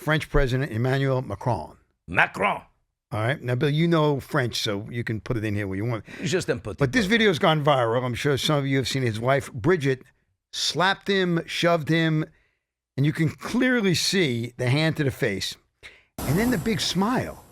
French President Emmanuel Macron. Macron. All right. Now, Bill, you know French, so you can put it in here where you want. You just then put. But this video's gone viral. I'm sure some of you have seen his wife, Bridget, slapped him, shoved him, and you can clearly see the hand to the face. And then the big smile.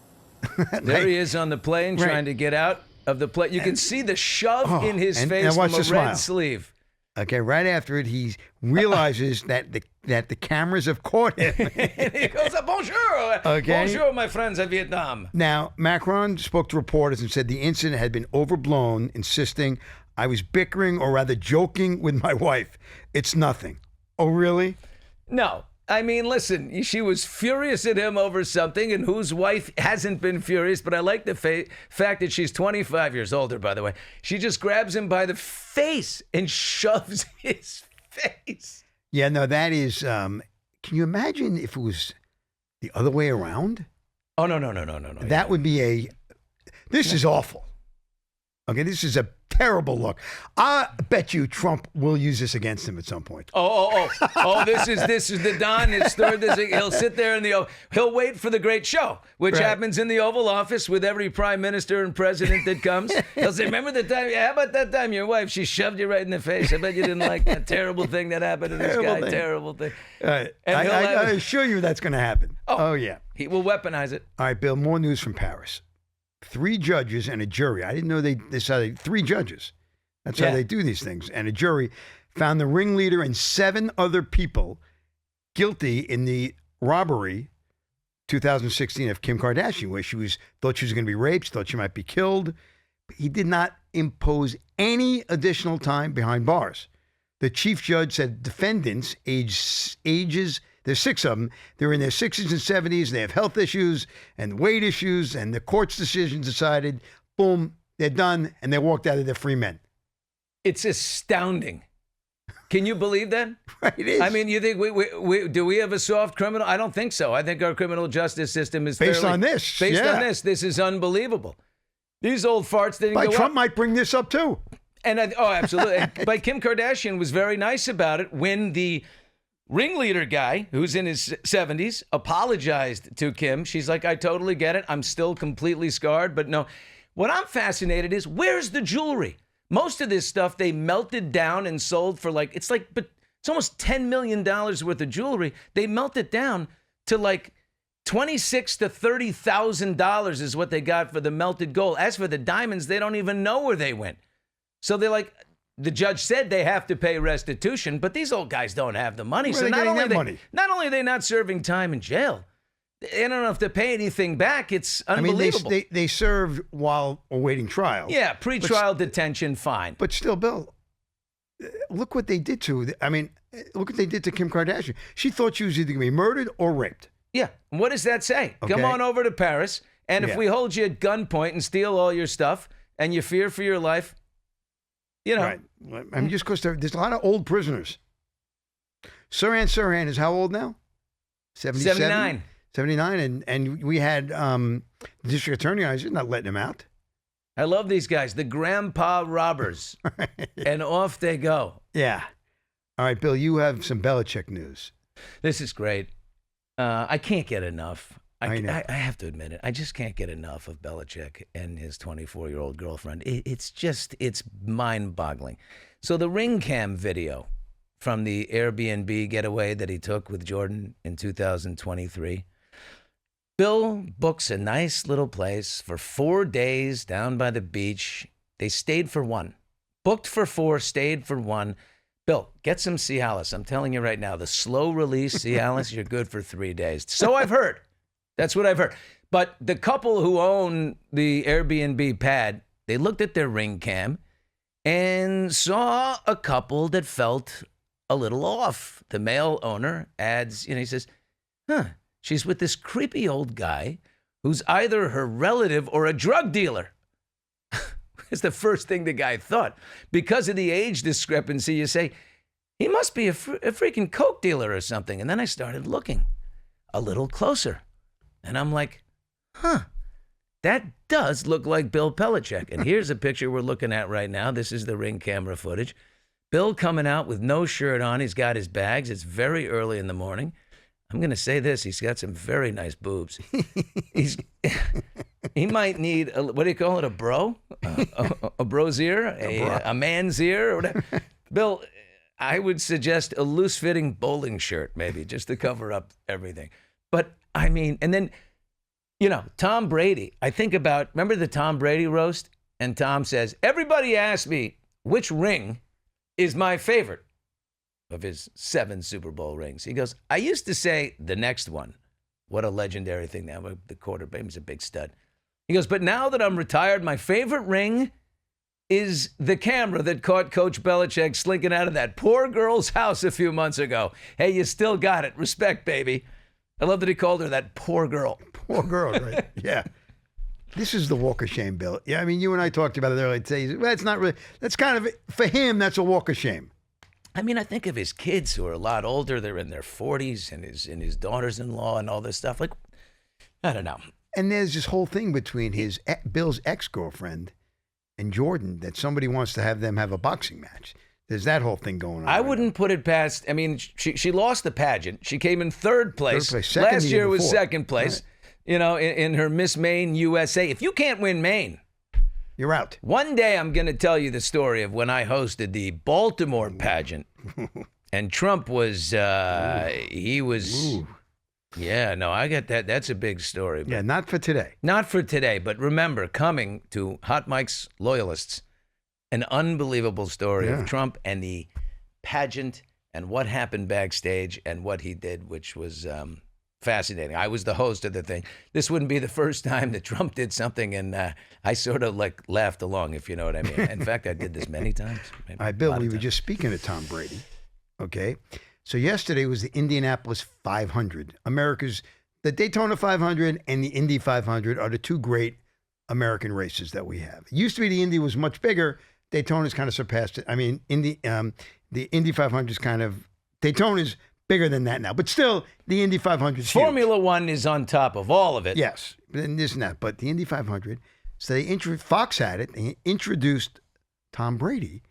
There he is on the plane trying to get out of the plane. You can see the shove in his face from a red sleeve. Okay, right after it, he realizes that the cameras have caught him. And he goes, bonjour. Okay. Bonjour, my friends of Vietnam. Now, Macron spoke to reporters and said the incident had been overblown, insisting, I was bickering or rather joking with my wife. It's nothing. Oh, really? No. I mean, listen, she was furious at him over something, and whose wife hasn't been furious, but I like the fact that she's 25 years older, by the way. She just grabs him by the face and shoves his face. Yeah, no, that is, can you imagine if it was the other way around? Oh, no. That would be this is awful. Okay, this is a terrible look. I bet you Trump will use this against him at some point. Oh, this is the Don. He'll sit there he'll wait for the great show, which happens in the Oval Office with every prime minister and president that comes. He'll say, remember the time, how about that time your wife, she shoved you right in the face? I bet you didn't like that terrible thing that happened to this guy. Terrible thing. And I assure you that's going to happen. Oh, yeah. He will weaponize it. All right, Bill, more news from Paris. 3 judges and a jury. I didn't know they decided 3 judges. That's how they do these things. And a jury found the ringleader and 7 other people guilty in the robbery 2016 of Kim Kardashian, where thought she was going to be raped, thought she might be killed. But he did not impose any additional time behind bars. The chief judge said defendants ages, there's 6 of them. They're in their 60s and 70s. They have health issues and weight issues, and the court's decision decided, boom, they're done, and they walked out of there free men. It's astounding. Can you believe that? Right, it is. I mean, you think do we have a soft criminal? I don't think so. I think our criminal justice system is based on this. Based on this. This is unbelievable. These old farts didn't go Trump up. might bring this up too. And absolutely. But Kim Kardashian was very nice about it when the ringleader guy, who's in his 70s, apologized to Kim. She's like, I totally get it. I'm still completely scarred, but no. What I'm fascinated is, where's the jewelry? Most of this stuff they melted down and sold for but it's almost $10 million worth of jewelry. They melt it down to like $26,000 to $30,000 is what they got for the melted gold. As for the diamonds, they don't even know where they went. So they're like, the judge said they have to pay restitution, but these old guys don't have the money. Where so not only are they not serving time in jail, they don't have to pay anything back. It's unbelievable. I mean, they served while awaiting trial. Yeah, pre-trial detention, fine. But still, Bill, look what they did to Kim Kardashian. She thought she was either going to be murdered or raped. Yeah. What does that say? Okay. Come on over to Paris, and if we hold you at gunpoint and steal all your stuff, and you fear for your life, you know. Right. I mean, just because there's a lot of old prisoners. Sirhan is how old now? 79. 79, and we had the district attorney. I was not letting him out. I love these guys, the grandpa robbers, and off they go. Yeah. All right, Bill, you have some Belichick news. This is great. I can't get enough. I know. I have to admit it. I just can't get enough of Belichick and his 24-year-old girlfriend. It's mind-boggling. So the ring cam video from the Airbnb getaway that he took with Jordan in 2023. Bill books a nice little place for 4 days down by the beach. They stayed for 1. Booked for 4, stayed for 1. Bill, get some Cialis. I'm telling you right now, the slow release Cialis, you're good for 3 days. So I've heard. That's what I've heard. But the couple who own the Airbnb pad, they looked at their ring cam and saw a couple that felt a little off. The male owner adds, he says, she's with this creepy old guy who's either her relative or a drug dealer. It's the first thing the guy thought. Because of the age discrepancy, you say, he must be a freaking coke dealer or something. And then I started looking a little closer. And I'm like, that does look like Bill Belichick. And here's a picture we're looking at right now. This is the ring camera footage. Bill coming out with no shirt on. He's got his bags. It's very early in the morning. I'm going to say this. He's got some very nice boobs. He might need, what do you call it, a bro? A bro's ear? A man's ear? Or whatever. Bill, I would suggest a loose-fitting bowling shirt, maybe, just to cover up everything. But, I mean, and then, Tom Brady. I think about, remember the Tom Brady roast? And Tom says, everybody asks me which ring is my favorite of his 7 Super Bowl rings. He goes, I used to say the next one. What a legendary thing. Now the quarterback was a big stud. He goes, but now that I'm retired, my favorite ring is the camera that caught Coach Belichick slinking out of that poor girl's house a few months ago. Hey, you still got it. Respect, baby. I love that he called her that poor girl. Poor girl, right? Yeah. This is the walk of shame, Bill. Yeah, I mean, you and I talked about it earlier. I'd say, well, it's not really, that's kind of, for him, that's a walk of shame. I mean, I think of his kids who are a lot older. They're in their 40s, and his daughters-in-law and all this stuff. Like, I don't know. And there's this whole thing between Bill's ex-girlfriend and Jordan that somebody wants to have them have a boxing match. There's that whole thing going on. I wouldn't put it past. I mean, she lost the pageant. She came in third place. Last year was second place. Right. In her Miss Maine USA. If you can't win Maine, you're out. One day I'm going to tell you the story of when I hosted the Baltimore pageant, and Trump was. He was. Ooh. Yeah, no, I get that. That's a big story. Yeah, not for today. Not for today, but remember, coming to Hot Mike's Loyalists, an unbelievable story of Trump and the pageant and what happened backstage and what he did, which was fascinating. I was the host of the thing. This wouldn't be the first time that Trump did something, and I sort of laughed along, if you know what I mean. In fact, I did this many times. All right, Bill, we were just speaking of Tom Brady, okay? So yesterday was the Indianapolis 500. The Daytona 500 and the Indy 500 are the two great American races that we have. It used to be the Indy was much bigger. Daytona's kind of surpassed it. I mean, the Indy 500 is kind of, Daytona's bigger than that now. But still, the Indy 500 is Formula One is on top of all of it. Yes, and this and that. But the Indy 500, so Fox had it. They introduced Tom Brady.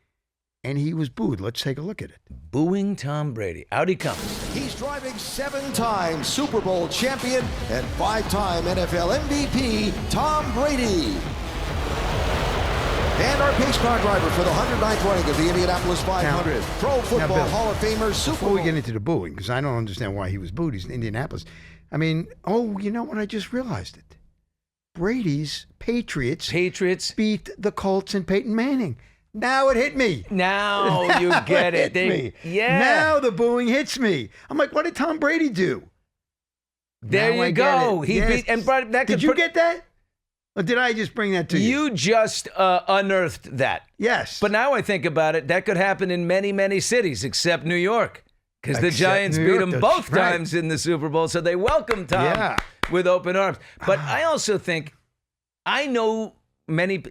And he was booed. Let's take a look at it. Booing Tom Brady. Out he comes. He's driving 7-time Super Bowl champion and 5-time NFL MVP, Tom Brady. And our pace car driver for the 109th running of the Indianapolis 500. Pro Football Bill, Hall of Famer, Super Bowl. Before we get into the booing, because I don't understand why he was booed. He's in Indianapolis. I mean, you know what? I just realized it. Brady's Patriots beat the Colts and Peyton Manning. Now it hit me. Now you get it. Yeah. Now the booing hits me. I'm like, what did Tom Brady do? There you go. He beat, and that did you get that? Or did I just bring that to you? You just unearthed that. Yes. But now I think about it, that could happen in many, many cities except New York. Because the Giants beat them both times in the Super Bowl, so they welcomed Tom with open arms. But I also think, I know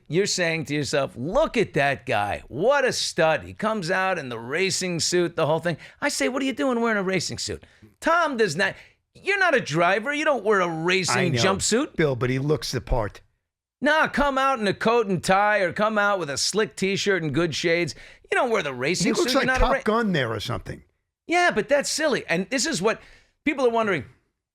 you're saying to yourself, look at that guy. What a stud. He comes out in the racing suit, the whole thing. I say, what are you doing wearing a racing suit? Tom does not. You're not a driver. You don't wear a racing jumpsuit. Bill, but he looks the part. Nah, come out in a coat and tie or come out with a slick T-shirt and good shades. You don't wear the racing suit. He looks like Top Gun there or something. Yeah, but that's silly. And this is what people are wondering.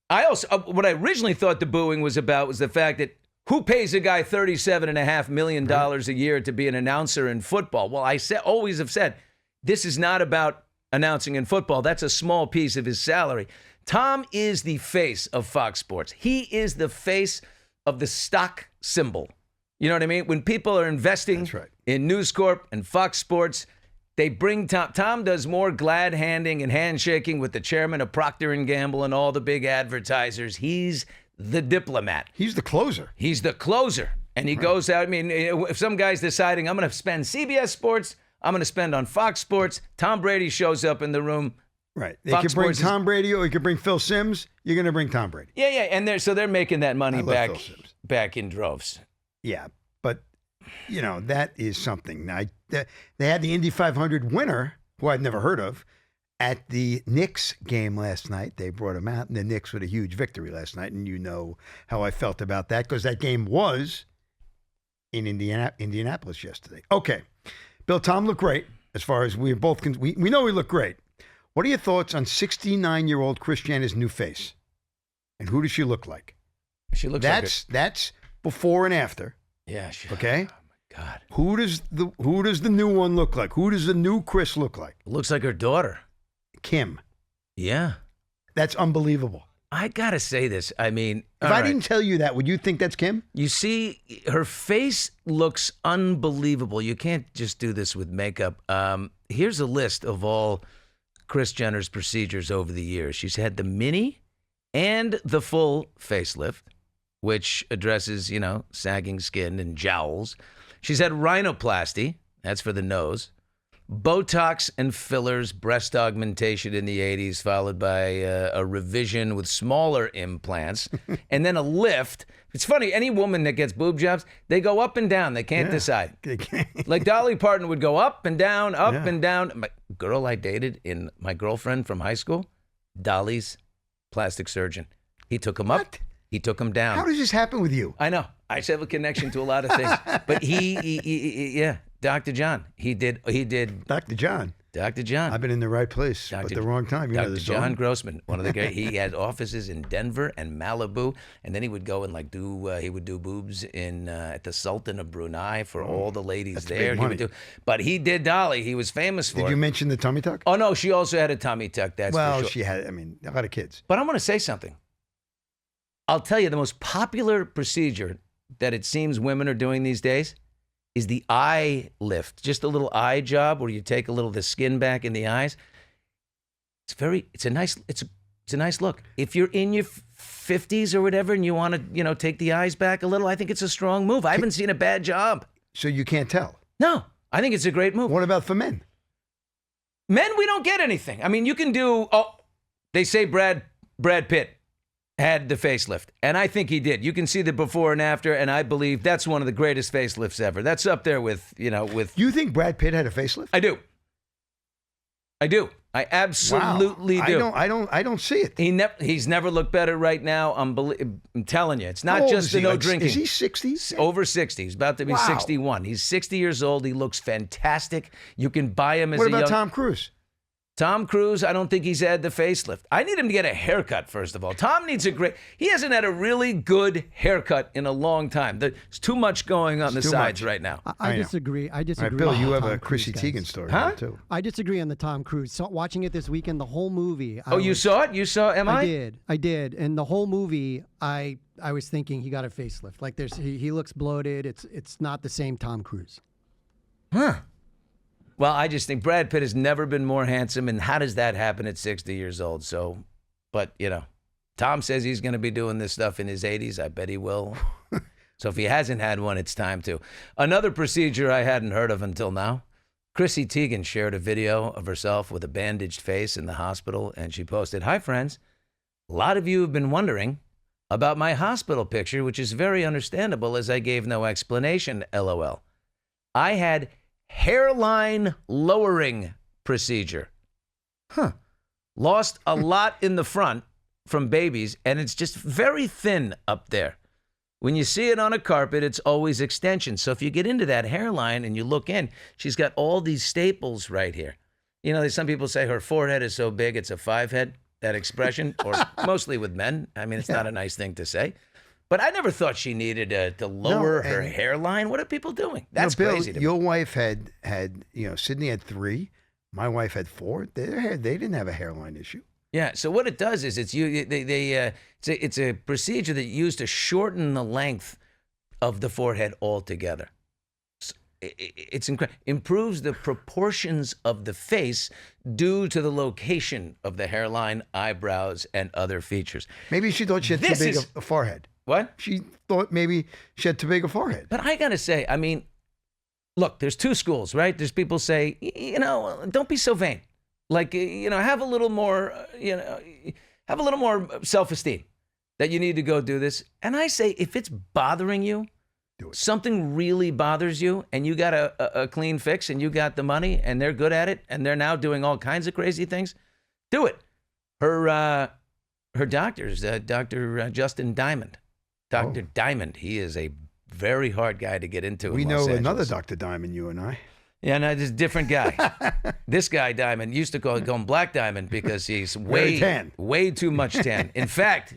What I originally thought the booing was about was the fact that who pays a guy $37.5 million a year to be an announcer in football? Well, I always have said, this is not about announcing in football. That's a small piece of his salary. Tom is the face of Fox Sports. He is the face of the stock symbol. You know what I mean? When people are investing in News Corp and Fox Sports, they bring Tom. Tom does more glad handing and handshaking with the chairman of Procter & Gamble and all the big advertisers. He's the diplomat. He's the closer. He's the closer. And he goes out. I mean, if some guy's deciding, I'm going to spend CBS Sports, I'm going to spend on Fox Sports, Tom Brady shows up in the room. Right. They could bring Tom Brady or you could bring Phil Simms. You're going to bring Tom Brady. Yeah. And they're making that money back in droves. Yeah. But, that is something. Now, they had the Indy 500 winner, who I'd never heard of, at the Knicks game last night. They brought him out, and the Knicks with a huge victory last night, and you know how I felt about that because that game was in Indianapolis yesterday. Okay. Bill, Tom looked great as far as we both can. We know he looked great. What are your thoughts on 69-year-old Kris Jenner's new face? And who does she look like? She looks That's before and after. Yeah. Okay? Oh, my God. Who does the new one look like? Who does the new Kris look like? Looks like her daughter. Kim. Yeah. That's unbelievable. I got to say this. I mean, if I didn't tell you that, would you think that's Kim? You see, her face looks unbelievable. You can't just do this with makeup. Here's a list of all Kris Jenner's procedures over the years. She's had the mini and the full facelift, which addresses, sagging skin and jowls. She's had rhinoplasty. That's for the nose. Botox and fillers, breast augmentation in the 80s, followed by a revision with smaller implants, and then a lift. It's funny, any woman that gets boob jobs, they go up and down. They can't decide. They can't. Like Dolly Parton would go up and down, up and down. My girl I dated, my girlfriend from high school, Dolly's plastic surgeon. He took him up. He took him down. How does this happen with you? I know. I just have a connection to a lot of things. But he Dr. John. He did. Dr. John. Dr. John. I've been in the right place, but the wrong time. Dr. John Grossman, one of the great. He had offices in Denver and Malibu, and then he would go and he would do boobs at the Sultan of Brunei for all the ladies there. But he did Dolly. He was famous for it. Did you mention the tummy tuck? Oh no, she also had a tummy tuck. That's for sure. She had. I mean, a lot of kids. But I'm going to say something. I'll tell you, the most popular procedure that it seems women are doing these days is the eye lift, just a little eye job where you take a little of the skin back in the eyes. It's a nice look. If you're in your 50s or whatever and you want to, take the eyes back a little, I think it's a strong move. I haven't seen a bad job. So you can't tell? No, I think it's a great move. What about for men? Men, we don't get anything. I mean, you can do, they say Brad Pitt had the facelift, and I think he did. You can see the before and after, and I believe that's one of the greatest facelifts ever. That's up there with. You think Brad Pitt had a facelift? I do. I absolutely do. I don't see it. He's never looked better right now. I'm telling you, it's not just the no drinking. Is he 60? Over 60. He's about to be 61. He's 60 years old. He looks fantastic. You can buy him as a young. What about Tom Cruise? Tom Cruise, I don't think he's had the facelift. I need him to get a haircut, first of all. Tom needs he hasn't had a really good haircut in a long time. There's too much going on the sides right now. I disagree. All right, Bill, you have a Chrissy Teigen story too. I disagree on the Tom Cruise. So, watching it this weekend, the whole movie. You saw it? You saw MI? I did. And the whole movie, I was thinking he got a facelift. Like he looks bloated. It's not the same Tom Cruise. Huh. Well, I just think Brad Pitt has never been more handsome, and how does that happen at 60 years old? So, but, Tom says he's going to be doing this stuff in his 80s. I bet he will. So if he hasn't had one, it's time to. Another procedure I hadn't heard of until now. Chrissy Teigen shared a video of herself with a bandaged face in the hospital, and she posted, "Hi, friends. A lot of you have been wondering about my hospital picture, which is very understandable as I gave no explanation, LOL. I had hairline lowering procedure. Lost a lot in the front from babies, and it's just very thin up there. When you see it on a carpet, it's always extension. So if you get into that hairline and you look in, she's got all these staples right here. Some people say her forehead is so big, it's a 5-head, that expression, or mostly with men. I mean, it's not a nice thing to say. But I never thought she needed to lower her hairline. What are people doing? That's Bill, crazy to me. Your wife had Sydney had 3. My wife had 4. They didn't have a hairline issue. Yeah. So what it does is it's a procedure that you use to shorten the length of the forehead altogether. It's incredible. Improves the proportions of the face due to the location of the hairline, eyebrows, and other features. Maybe she thought she had too big a forehead. What? She thought maybe she had too big a forehead. But I got to say, I mean, look, there's 2 schools, right? There's people say, don't be so vain. Like, have a little more, have a little more self-esteem that you need to go do this. And I say, if it's bothering you, do it. Something really bothers you, and you got a clean fix, and you got the money, and they're good at it, and they're now doing all kinds of crazy things, do it. Her doctor's Dr. Justin Diamond. Dr. Diamond, he is a very hard guy to get into. We in know Los another Angeles. Dr. Diamond, you and I. Yeah, no, this different guy. This guy, Diamond, used to call him Black Diamond because he's way too much tan. In fact,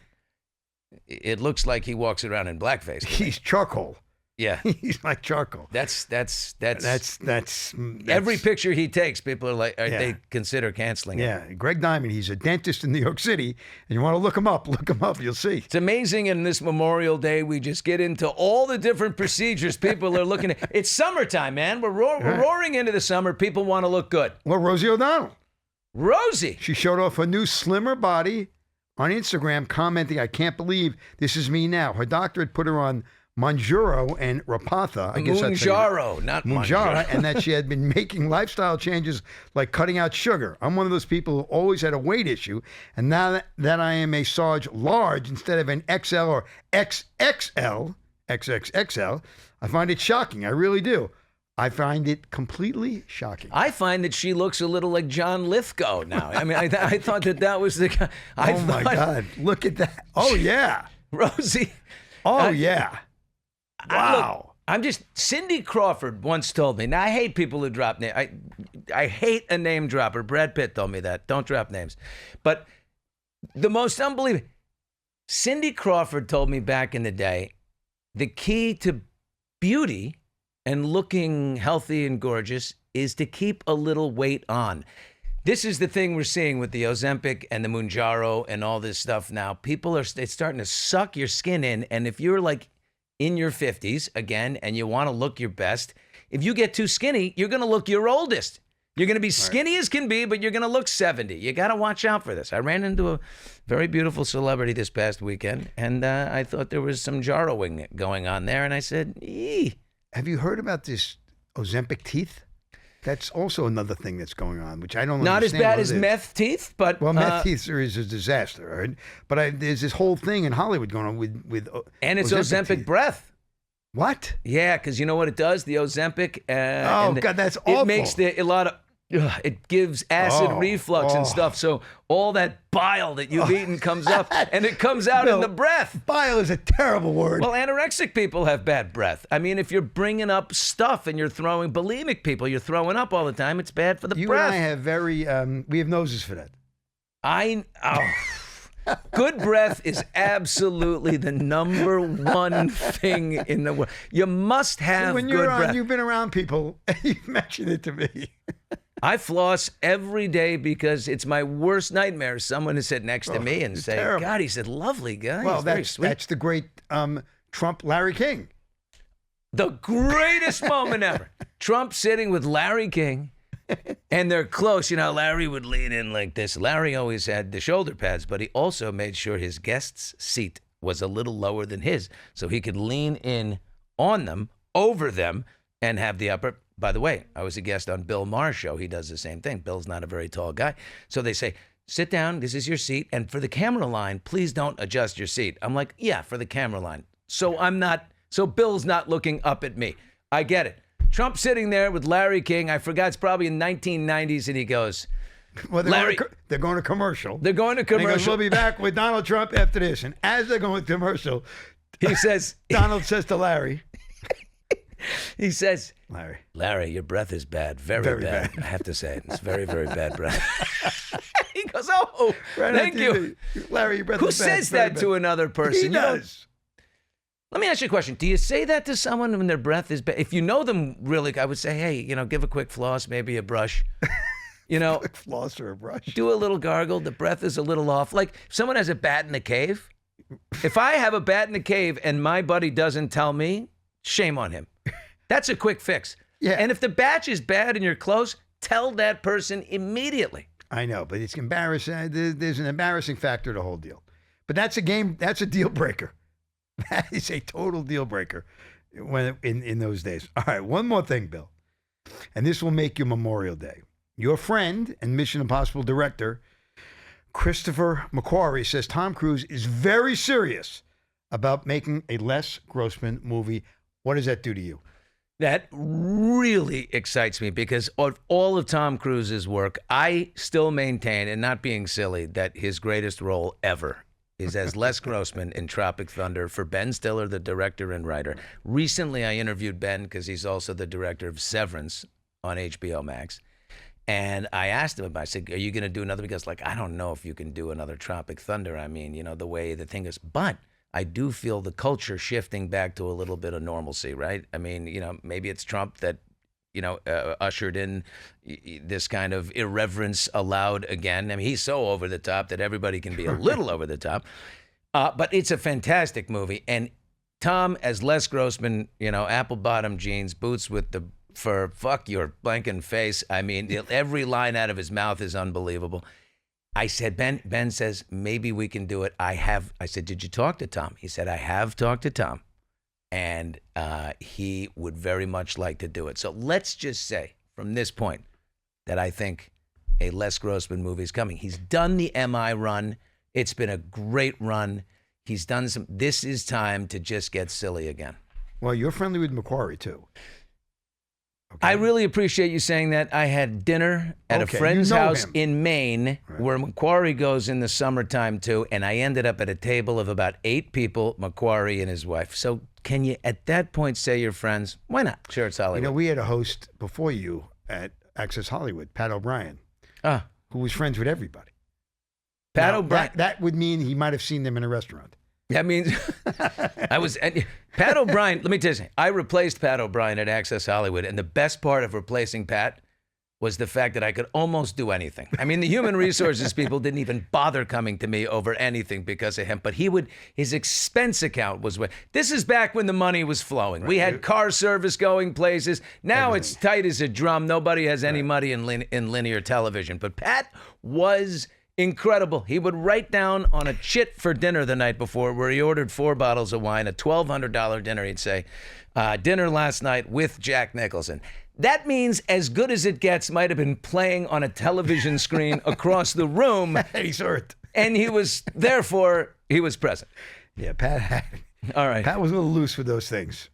it looks like he walks around in blackface. He's charcoal. Yeah, he's like charcoal. That's Every picture he takes, people are like, they consider canceling it. Yeah, Greg Diamond, he's a dentist in New York City, and you want to look him up, you'll see. It's amazing in this Memorial Day, we just get into all the different procedures people are looking at. It's summertime, man. We're roaring into the summer. People want to look good. Well, Rosie O'Donnell. Rosie. She showed off her new slimmer body on Instagram, commenting, "I can't believe this is me now." Her doctor had put her on Mounjaro and Rapatha. I guess Mounjaro, not Mounjaro. And that she had been making lifestyle changes like cutting out sugar. I'm one of those people who always had a weight issue, and now that I am a Sarge large instead of an XL or XXL, I find it shocking. I really do. I find it completely shocking. I find that she looks a little like John Lithgow now. I mean, I thought that was the guy. My God. Look at that. Oh, yeah. Rosie. Oh, yeah. Wow. Cindy Crawford once told me, now I hate people who drop names. I hate a name dropper. Brad Pitt told me that. Don't drop names. But the most unbelievable, Cindy Crawford told me back in the day, the key to beauty and looking healthy and gorgeous is to keep a little weight on. This is the thing we're seeing with the Ozempic and the Mounjaro and all this stuff now. It's starting to suck your skin in. And if you're like in your 50s, again, and you want to look your best, if you get too skinny, you're going to look your oldest. You're going to be skinny as can be, but you're going to look 70. You got to watch out for this. I ran into a very beautiful celebrity this past weekend, and I thought there was some jarrowing going on there, and I said, eee. Have you heard about this Ozempic teeth? That's also another thing that's going on, which I don't Not understand. Not as bad as meth teeth, but... Well, meth teeth is a disaster, right? But there's this whole thing in Hollywood going on with and it's Ozempic breath. What? Yeah, because you know what it does? The Ozempic... God, that's awful. It makes a lot of... it gives acid reflux and stuff, so all that bile that you've eaten comes up, and it comes out in the breath. Bile is a terrible word. Well, anorexic people have bad breath. I mean, if you're bringing up stuff and you're throwing bulimic people, you're throwing up all the time, it's bad for the breath. You and I have we have noses for that. Good breath is absolutely the number one thing in the world. You must have good breath. You've been around people, and you've mentioned it to me. I floss every day because it's my worst nightmare. Someone to sit next to me and say, terrible. God, he's a lovely guy. Well, he's very sweet. That's the great Trump Larry King. The greatest moment ever. Trump sitting with Larry King, and they're close. You know, Larry would lean in like this. Larry always had the shoulder pads, but he also made sure his guest's seat was a little lower than his, so he could lean in on them, over them, and have the upper... By the way, I was a guest on Bill Maher's show. He does the same thing. Bill's not a very tall guy. So they say, sit down, this is your seat, and for the camera line, please don't adjust your seat. I'm like, yeah, for the camera line. So Bill's not looking up at me. I get it. Trump sitting there with Larry King. I forgot, it's probably in 1990s, and he goes, well, they're going to commercial. They're going to commercial. And he goes, we'll be back with Donald Trump after this. And as they're going to commercial, he says, Donald says to Larry, he says, Larry, your breath is bad. Very bad. I have to say it. It's very, very bad breath. He goes, thank you. Larry, your breath Who is bad. says that to another person? He does. Let me ask you a question. Do you say that to someone when their breath is bad? If you know them really, I would say, hey, give a quick floss, maybe a brush. A quick floss or a brush. Do a little gargle. The breath is a little off. Like if someone has a bat in the cave. If I have a bat in the cave and my buddy doesn't tell me, shame on him. That's a quick fix. Yeah. And if the batch is bad and you're close, tell that person immediately. I know, but it's embarrassing. There's an embarrassing factor to the whole deal. But that's a deal breaker. That is a total deal breaker when in those days. All right, one more thing, Bill. And this will make you Memorial Day. Your friend and Mission Impossible director, Christopher McQuarrie, says Tom Cruise is very serious about making a Les Grossman movie. What does that do to you? That really excites me because of all of Tom Cruise's work, I still maintain, and not being silly, that his greatest role ever is as Les Grossman in Tropic Thunder for Ben Stiller, the director and writer. Recently, I interviewed Ben because he's also the director of Severance, on HBO Max. And I asked him about it. I said, are you going to do another? Because I don't know if you can do another Tropic Thunder. I mean, the way the thing is. But I do feel the culture shifting back to a little bit of normalcy, right? I mean, maybe it's Trump that, ushered in this kind of irreverence allowed again. I mean, he's so over the top that everybody can be a little over the top. But it's a fantastic movie. And Tom, as Les Grossman, apple bottom jeans, boots with the fur, fuck your blanking face. I mean, every line out of his mouth is unbelievable. I said, Ben says, maybe we can do it. I said, did you talk to Tom? He said, I have talked to Tom. And he would very much like to do it. So let's just say from this point that I think a Les Grossman movie is coming. He's done the MI run. It's been a great run. He's done some. This is time to just get silly again. Well, you're friendly with McQuarrie, too. Okay. I really appreciate you saying that. I had dinner at a friend's house in Maine, where McQuarrie goes in the summertime too, and I ended up at a table of about 8 people, McQuarrie and his wife. So can you, at that point, say you're friends? Why not? Sure, it's Hollywood. We had a host before you at Access Hollywood, Pat O'Brien, who was friends with everybody. Pat O'Brien. That would mean he might have seen them in a restaurant. That means Pat O'Brien. Let me tell you something. I replaced Pat O'Brien at Access Hollywood, and the best part of replacing Pat was the fact that I could almost do anything. I mean, the human resources people didn't even bother coming to me over anything because of him. But his expense account was this is back when the money was flowing. Right. We had car service going places. Now It's tight as a drum. Nobody has any money in linear television. But Pat was incredible. He would write down on a chit for dinner the night before, where he ordered 4 bottles of wine, a $1,200 dinner. He'd say, dinner last night with Jack Nicholson. That means As Good as It Gets might have been playing on a television screen across the room. He saw it. And he was present. Yeah, Pat All right. Pat was a little loose with those things.